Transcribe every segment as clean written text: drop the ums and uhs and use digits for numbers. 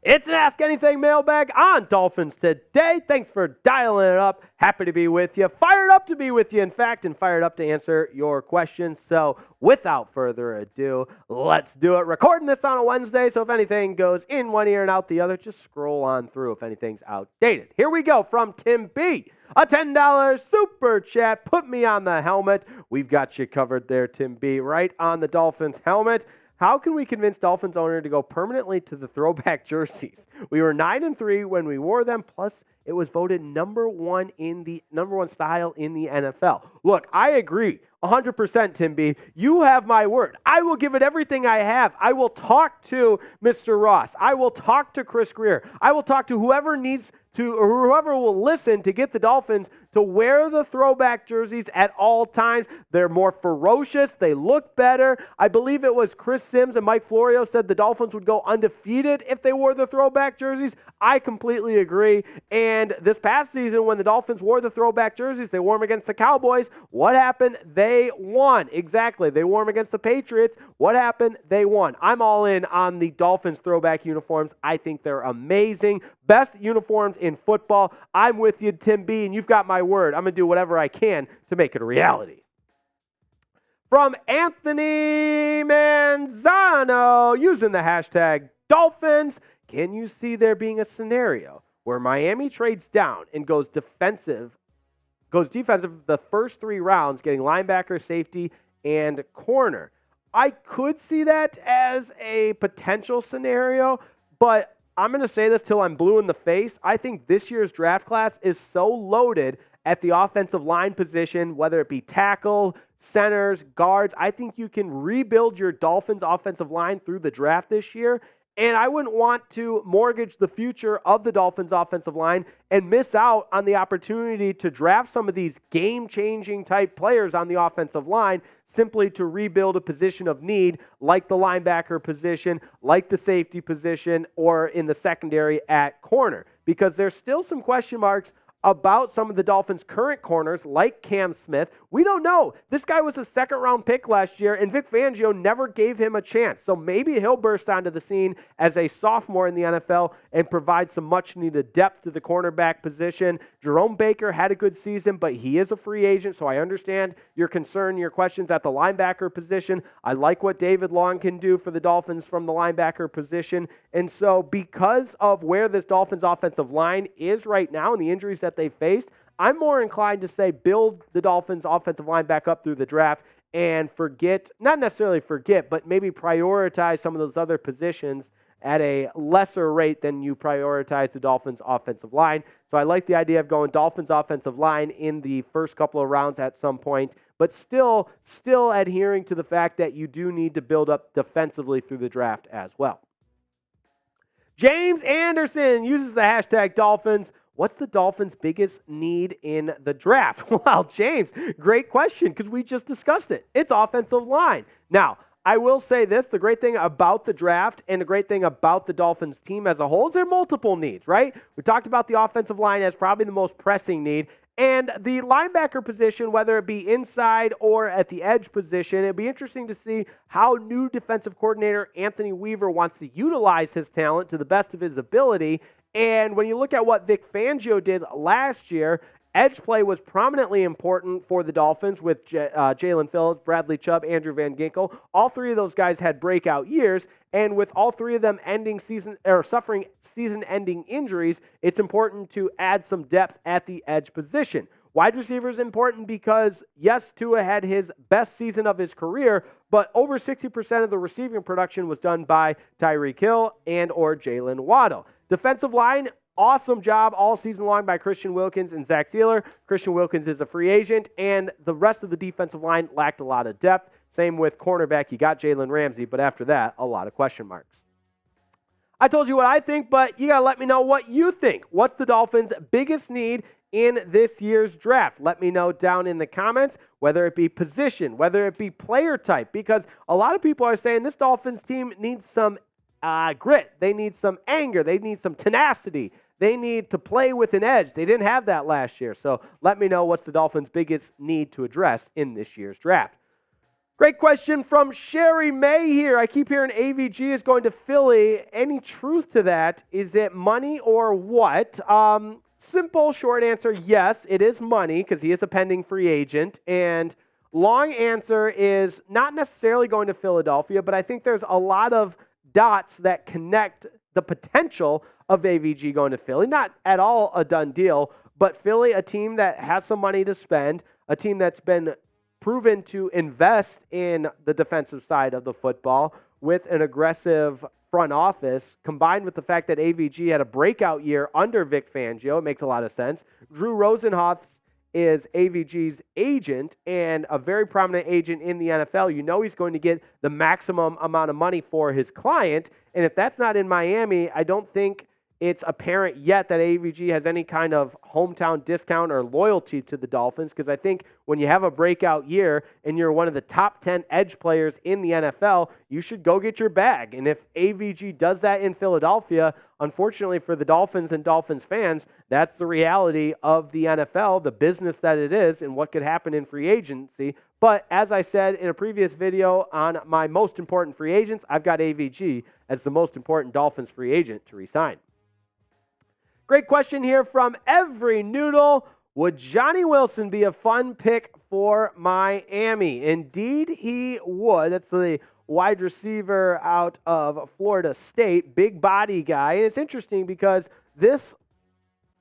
It's an Ask Anything mailbag on Dolphins Today. Thanks for dialing it up. Happy to be with you. Fired up to be with you, in fact, and fired up to answer your questions. So without further ado, let's do it. Recording this on a Wednesday, so if anything goes in one ear and out the other, just scroll on through if anything's outdated. Here we go from Tim B. A $10 super chat. Put me on the helmet. We've got you covered there, Tim B. Right on the Dolphins helmet. How can we convince Dolphins owner to go permanently to the throwback jerseys? We were 9-3 when we wore them, plus it was voted number one style in the NFL. Look, I agree 100%, Tim B. You have my word. I will give it everything I have. I will talk to Mr. Ross. I will talk to Chris Grier. I will talk to whoever needs to, or whoever will listen to get the Dolphins to wear the throwback jerseys at all times. They're more ferocious. They look better. I believe it was Chris Sims and Mike Florio said the Dolphins would go undefeated if they wore the throwback jerseys. I completely agree. And this past season, when the Dolphins wore the throwback jerseys, they wore them against the Cowboys. What happened? They won. Exactly. They wore them against the Patriots. What happened? They won. I'm all in on the Dolphins throwback uniforms. I think they're amazing. Best uniforms in football. I'm with you, Tim B., and you've got my word. I'm going to do whatever I can to make it a reality. From Anthony Manzano, using the hashtag Dolphins, can you see there being a scenario where Miami trades down and goes defensive the first 3 rounds, getting linebacker, safety, and corner? I could see that as a potential scenario, but I'm going to say this till I'm blue in the face. I think this year's draft class is so loaded at the offensive line position, whether it be tackle, centers, guards. I think you can rebuild your Dolphins offensive line through the draft this year. And I wouldn't want to mortgage the future of the Dolphins offensive line and miss out on the opportunity to draft some of these game-changing type players on the offensive line simply to rebuild a position of need like the linebacker position, like the safety position, or in the secondary at corner. Because there's still some question marks about some of the Dolphins' current corners, like Cam Smith. We don't know. This guy was a second-round pick last year, and Vic Fangio never gave him a chance. So maybe he'll burst onto the scene as a sophomore in the NFL and provide some much-needed depth to the cornerback position. Jerome Baker had a good season, but he is a free agent, so I understand your concern, your questions at the linebacker position. I like what David Long can do for the Dolphins from the linebacker position. And so because of where this Dolphins offensive line is right now and the injuries that they faced, I'm more inclined to say build the Dolphins offensive line back up through the draft and not necessarily forget, but maybe prioritize some of those other positions at a lesser rate than you prioritize the Dolphins offensive line. So I like the idea of going Dolphins offensive line in the first couple of rounds at some point, but still adhering to the fact that you do need to build up defensively through the draft as well. James Anderson uses the hashtag Dolphins. What's the Dolphins' biggest need in the draft? Well, James, great question because we just discussed it. It's offensive line. Now, I will say this, the great thing about the draft and the great thing about the Dolphins team as a whole is there are multiple needs, right? We talked about the offensive line as probably the most pressing need. And the linebacker position, whether it be inside or at the edge position, it'd be interesting to see how new defensive coordinator Anthonh Weaver wants to utilize his talent to the best of his ability. And when you look at what Vic Fangio did last year, edge play was prominently important for the Dolphins with Jalen Phillips, Bradley Chubb, Andrew Van Ginkel. All 3 of those guys had breakout years, and with all 3 of them suffering season-ending injuries, it's important to add some depth at the edge position. Wide receiver is important because, yes, Tua had his best season of his career, but over 60% of the receiving production was done by Tyreek Hill and or Jalen Waddle. Defensive line, awesome job all season long by Christian Wilkins and Zach Sealer. Christian Wilkins is a free agent, and the rest of the defensive line lacked a lot of depth. Same with cornerback. You got Jalen Ramsey, but after that, a lot of question marks. I told you what I think, but you got to let me know what you think. What's the Dolphins' biggest need in this year's draft? Let me know down in the comments, whether it be position, whether it be player type, because a lot of people are saying this Dolphins team needs some grit. They need some anger. They need some tenacity. They need to play with an edge. They didn't have that last year. So let me know what's the Dolphins' biggest need to address in this year's draft. Great question from Sherry May here. I keep hearing AVG is going to Philly. Any truth to that? Is it money or what? Simple, short answer, yes, it is money because he is a pending free agent. And long answer is not necessarily going to Philadelphia, but I think there's a lot of dots that connect the potential of AVG going to Philly. Not at all a done deal, but Philly, a team that has some money to spend, a team that's been proven to invest in the defensive side of the football with an aggressive front office, combined with the fact that AVG had a breakout year under Vic Fangio. It makes a lot of sense. Drew Rosenhoff is AVG's agent and a very prominent agent in the NFL. You know he's going to get the maximum amount of money for his client. And if that's not in Miami, I don't think it's apparent yet that AVG has any kind of hometown discount or loyalty to the Dolphins, because I think when you have a breakout year and you're one of the top 10 edge players in the NFL, you should go get your bag. And if AVG does that in Philadelphia, unfortunately for the Dolphins and Dolphins fans, that's the reality of the NFL, the business that it is, and what could happen in free agency. But as I said in a previous video on my most important free agents, I've got AVG as the most important Dolphins free agent to resign. Great question here from Every Noodle. Would Johnny Wilson be a fun pick for Miami? Indeed, he would. That's the wide receiver out of Florida State, big body guy. And it's interesting because this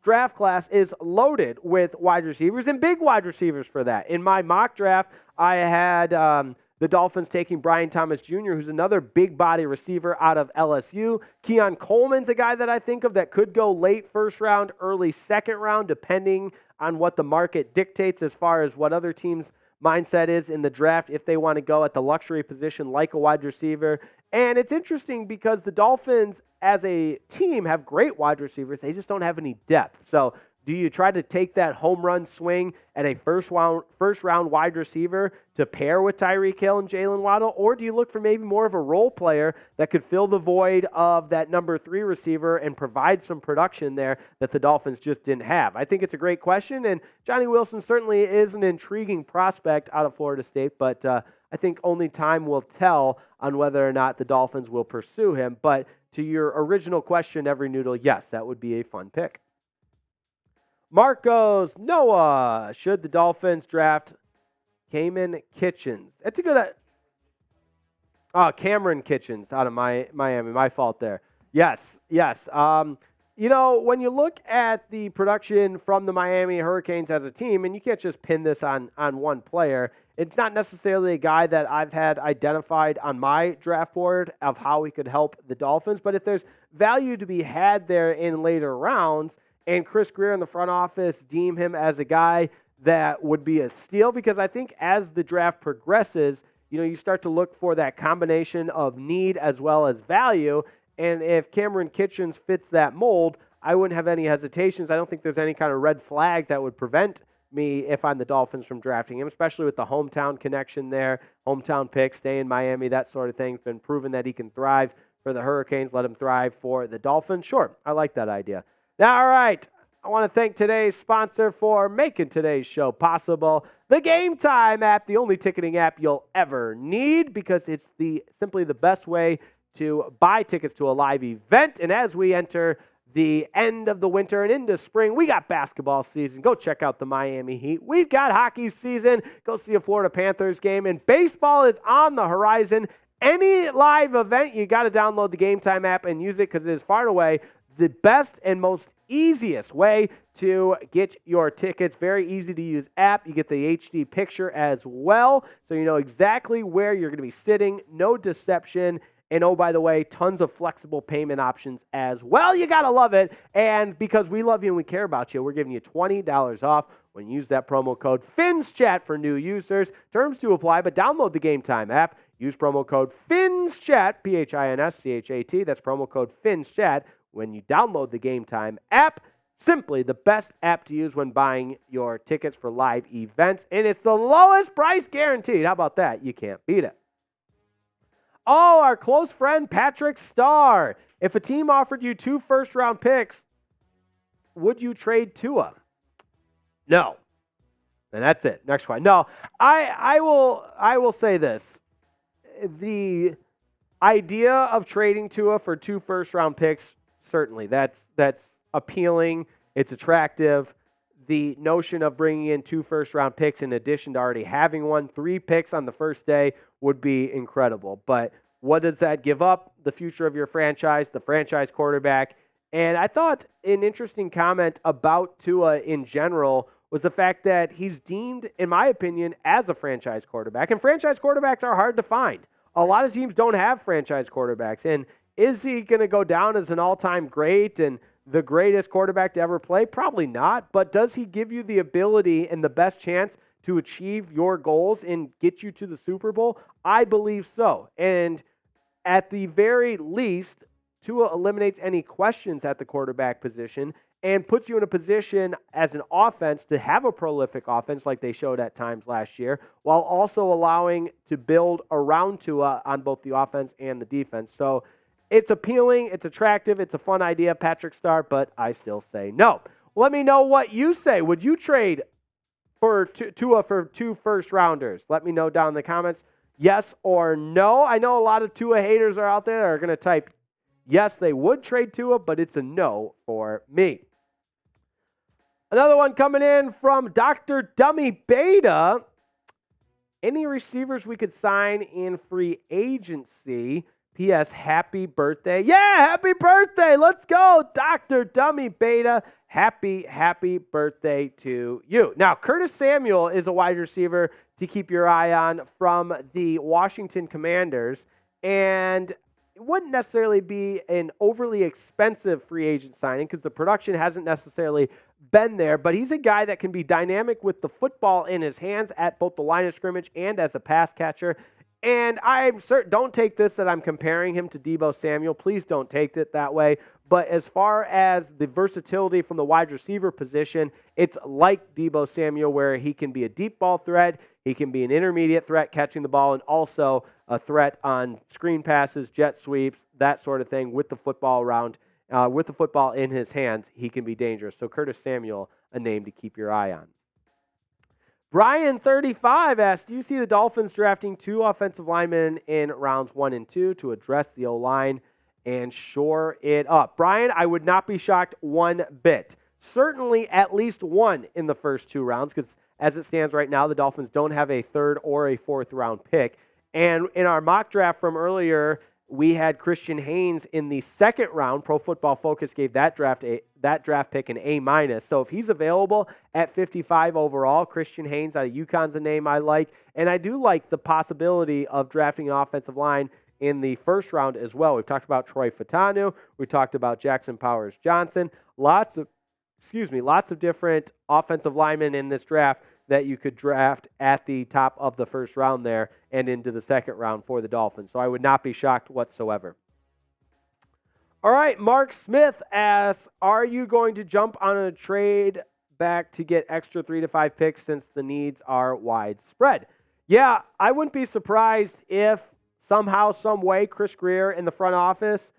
draft class is loaded with wide receivers and big wide receivers for that. In my mock draft, I had the Dolphins taking Brian Thomas Jr., who's another big body receiver out of LSU. Keon Coleman's a guy that I think of that could go late first round, early second round, depending on what the market dictates as far as what other teams' mindset is in the draft if they want to go at the luxury position like a wide receiver. And it's interesting because the Dolphins as a team have great wide receivers. They just don't have any depth. So do you try to take that home run swing at a first round wide receiver to pair with Tyreek Hill and Jalen Waddle? Or do you look for maybe more of a role player that could fill the void of that number 3 receiver and provide some production there that the Dolphins just didn't have? I think it's a great question, and Johnny Wilson certainly is an intriguing prospect out of Florida State, but I think only time will tell on whether or not the Dolphins will pursue him. But to your original question, Every Noodle, yes, that would be a fun pick. Marcos Noah, should the Dolphins draft Cayman Kitchens? That's a good... Cameron Kitchens out of Miami. My fault there. Yes. You know, when you look at the production from the Miami Hurricanes as a team, and you can't just pin this on one player, it's not necessarily a guy that I've had identified on my draft board of how he could help the Dolphins, but if there's value to be had there in later rounds, and Chris Grier in the front office deem him as a guy that would be a steal, because I think as the draft progresses, you know, you start to look for that combination of need as well as value. And if Cameron Kitchens fits that mold, I wouldn't have any hesitations. I don't think there's any kind of red flag that would prevent me, if I'm the Dolphins, from drafting him, especially with the hometown connection there, hometown pick, stay in Miami, that sort of thing. It's been proven that he can thrive for the Hurricanes. Let him thrive for the Dolphins. Sure, I like that idea. Now, all right, I want to thank today's sponsor for making today's show possible, the Game Time app, the only ticketing app you'll ever need, because it's simply the best way to buy tickets to a live event. And as we enter the end of the winter and into spring, we got basketball season. Go check out the Miami Heat. We've got hockey season. Go see a Florida Panthers game. And baseball is on the horizon. Any live event, you got to download the Game Time app and use it, because it is far and away the best and most easiest way to get your tickets. Very easy to use app. You get the HD picture as well, so you know exactly where you're going to be sitting. No deception. And oh, by the way, tons of flexible payment options as well. You got to love it. And because we love you and we care about you, we're giving you $20 off when you use that promo code FINSCHAT for new users. Terms do apply, but download the Game Time app. Use promo code FINSCHAT, PHINSCHAT. That's promo code FINSCHAT when you download the Game Time app. Simply the best app to use when buying your tickets for live events. And it's the lowest price guaranteed. How about that? You can't beat it. Oh, our close friend Patrick Starr. If a team offered you 2 first-round picks, would you trade Tua? No. And that's it. Next question. No, I will say this. The idea of trading Tua for 2 first-round picks, certainly, that's appealing. It's attractive. The notion of bringing in 2 first-round picks in addition to already having 3 picks on the first day would be incredible. But what does that give up? The future of your franchise, the franchise quarterback. And I thought an interesting comment about Tua in general was the fact that he's deemed, in my opinion, as a franchise quarterback. And franchise quarterbacks are hard to find. A lot of teams don't have franchise quarterbacks. And is he going to go down as an all-time great and the greatest quarterback to ever play? Probably not. But does he give you the ability and the best chance to achieve your goals and get you to the Super Bowl? I believe so. And at the very least, Tua eliminates any questions at the quarterback position and puts you in a position as an offense to have a prolific offense like they showed at times last year, while also allowing to build around Tua on both the offense and the defense. So it's appealing, it's attractive, it's a fun idea, Patrick Starr, but I still say no. Let me know what you say. Would you trade for Tua for 2 first-rounders? Let me know down in the comments, yes or no. I know a lot of Tua haters are out there that are going to type yes, they would trade Tua, but it's a no for me. Another one coming in from Dr. Dummy Beta. Any receivers we could sign in free agency? P.S. Happy birthday. Yeah, happy birthday. Let's go, Dr. Dummy Beta. Happy birthday to you. Now, Curtis Samuel is a wide receiver to keep your eye on from the Washington Commanders. And it wouldn't necessarily be an overly expensive free agent signing because the production hasn't necessarily been there, but he's a guy that can be dynamic with the football in his hands at both the line of scrimmage and as a pass catcher. And I'm certain, don't take this that I'm comparing him to Deebo Samuel. Please don't take it that way. But as far as the versatility from the wide receiver position, it's like Deebo Samuel where he can be a deep ball threat, he can be an intermediate threat catching the ball, and also a threat on screen passes, jet sweeps, that sort of thing with the football around. With the football in his hands, he can be dangerous. So Curtis Samuel, a name to keep your eye on. Brian, 35, asked, do you see the Dolphins drafting 2 offensive linemen in rounds 1 and 2 to address the O-line and shore it up? Brian, I would not be shocked one bit. Certainly at least 1 in the first 2 rounds, because as it stands right now, the Dolphins don't have a 3rd or a 4th round pick. And in our mock draft from earlier, we had Christian Haynes in the 2nd round. Pro Football Focus gave that draft pick an A-. So if he's available at 55 overall, Christian Haynes out of UConn's a name I like. And I do like the possibility of drafting an offensive line in the 1st round as well. We've talked about Troy Fautanu. We talked about Jackson Powers Johnson. Lots of different offensive linemen in this draft that you could draft at the top of the 1st round there and into the 2nd round for the Dolphins. So I would not be shocked whatsoever. All right, Mark Smith asks, are you going to jump on a trade back to get extra 3 to 5 picks since the needs are widespread? Yeah, I wouldn't be surprised if somehow, some way, Chris Grier in the front office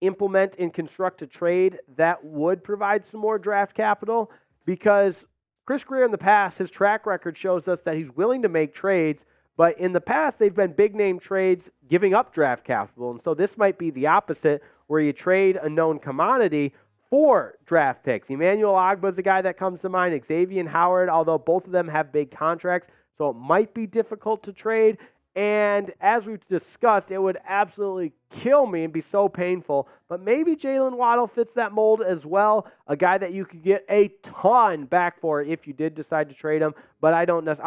implement and construct a trade that would provide some more draft capital, because Chris Grier in the past, his track record shows us that he's willing to make trades, but in the past they've been big-name trades giving up draft capital, and so this might be the opposite, where you trade a known commodity for draft picks. Emmanuel Ogbah is a guy that comes to mind, Xavier Howard, although both of them have big contracts, so it might be difficult to trade. And as we've discussed, it would absolutely kill me and be so painful. But maybe Jalen Waddle fits that mold as well, a guy that you could get a ton back for if you did decide to trade him. But I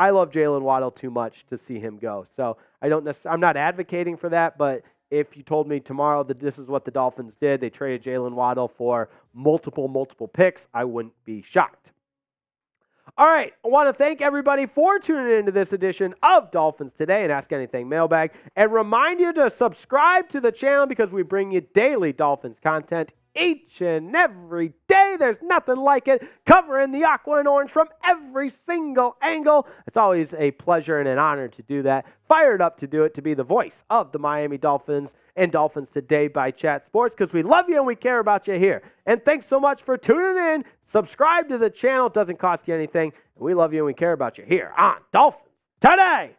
love Jalen Waddle too much to see him go. So I'm not advocating for that, but if you told me tomorrow that this is what the Dolphins did, they traded Jalen Waddle for multiple picks, I wouldn't be shocked. All right, I want to thank everybody for tuning into this edition of Dolphins Today and Ask Anything Mailbag, and remind you to subscribe to the channel because we bring you daily Dolphins content each and every day. There's nothing like it, covering the aqua and orange from every single angle. It's always a pleasure and an honor to do that. Fired up to do it, to be the voice of the Miami Dolphins and Dolphins Today by Chat Sports, because we love you and we care about you here. And thanks so much for tuning in. Subscribe to the channel. It doesn't cost you anything. We love you and we care about you here on Dolphins Today.